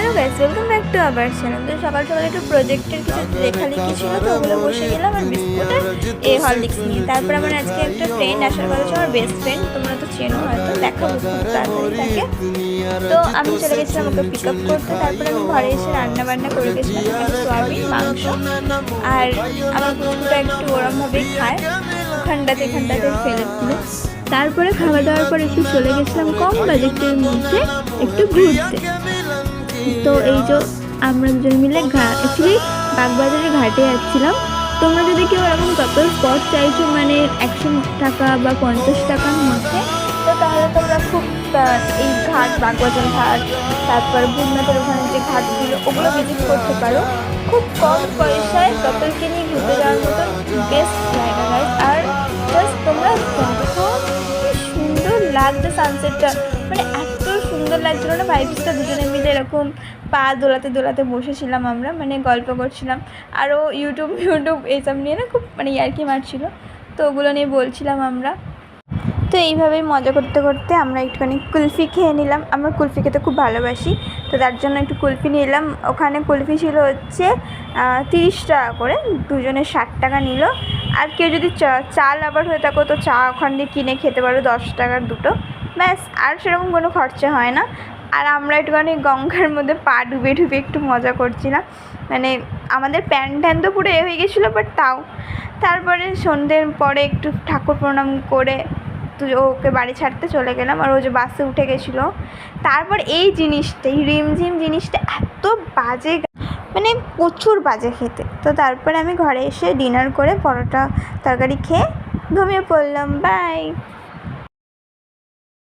Hello guys, welcome back to our channel. তো সকাল সকাল একটু প্রজেক্টের কিছু লেখালেখি ছিল, তো ওগুলো বসে গেলাম আর বিস্কুট আর হরলিক্স নিয়ে। তারপর আমার আজকে একটা ফ্রেন্ড আসার কথা ছিল, আমার বেস্ট ফ্রেন্ড, তোমরা তো চেনো হয়তো, দেখাবো খুব তাড়াতাড়ি তাকে। তো আমি চলে গেছিলাম ওকে পিক আপ করতে। তারপরে আমি ঘরে এসে রান্না বান্না করে গেছিলাম, সোয়াবিন, মাংস। আর আমার পুচকুটা একটু ওরমভাবেই খায়, এখানটাতে ফেলে দিল। তারপরে খাওয়া দাওয়ার পর একটু চলে গেছিলাম কম বাজেটের মধ্যে একটু ঘুরতে। তো এই যে আমরা দুজন মিলে অ্যাকচুয়ালি বাগবাজারের ঘাটে যাচ্ছিলাম। তোমরা যদি কেউ এরকম কাপল স্পট চাইছো, মানে 100 টাকা বা 50 টাকার মধ্যে, তো তাহলে তোমরা খুব এই ঘাট, বাগবাজার ঘাট, তারপর ভূমনাথের ওখানে যে ঘাটগুলো, ওগুলো ভিজিট করতে পারো। খুব কম পয়সায় কাপলকে নিয়ে ঘুরতে যাওয়ার মতো বেস্ট জায়গা গাইস। আর জাস্ট তোমরা দেখো কি সুন্দর লাগছে সানসেটটা, মানে এত সুন্দর লাগছিল না ভাইবসটা। দুজনে মিলে এরকম পা দোলাতে দোলাতে বসেছিলাম আমরা, মানে গল্প করছিলাম। আরও ইউটিউব এইসব নিয়ে না খুব মানে ইয়ার্কি মারছিল, তো ওগুলো নিয়ে বলছিলাম আমরা। তো এইভাবেই মজা করতে করতে আমরা একটুখানি কুলফি খেয়ে নিলাম। আমরা কুলফি খেতে খুব ভালোবাসি, তো তার জন্য একটু কুলফি নিলাম। ওখানে কুলফি ছিল হচ্ছে 30 টাকা করে, দুজনে 60 টাকা নিল। আর কেউ যদি চা লাভার হয়ে থাকো, তো চা ওখান দিয়ে কিনে খেতে পারো 10 টাকার দুটো, ব্যাস। আর সেরকম কোনো খরচা হয় না। আর আমরা একটুখানি গঙ্গার মধ্যে পা ডুবে ডুবে একটু মজা করছিলাম, মানে আমাদের প্যান্ট ট্যান তো পুরো হয়ে গেছিলো, বাট তাও। তারপরে সন্ধ্যের পরে একটু ঠাকুর প্রণাম করে তো ওকে বাড়ি ছাড়তে চলে গেলাম, আর ও যে বাসে উঠে গেছিলো। তারপর এই জিনিসটা, এই রিমঝিম জিনিসটা এত বাজে, মানে প্রচুর বাজে খেতে। তো তারপরে আমি ঘরে এসে ডিনার করে পরোটা তরকারি খেয়ে ঘুমিয়ে পড়লাম। বাই।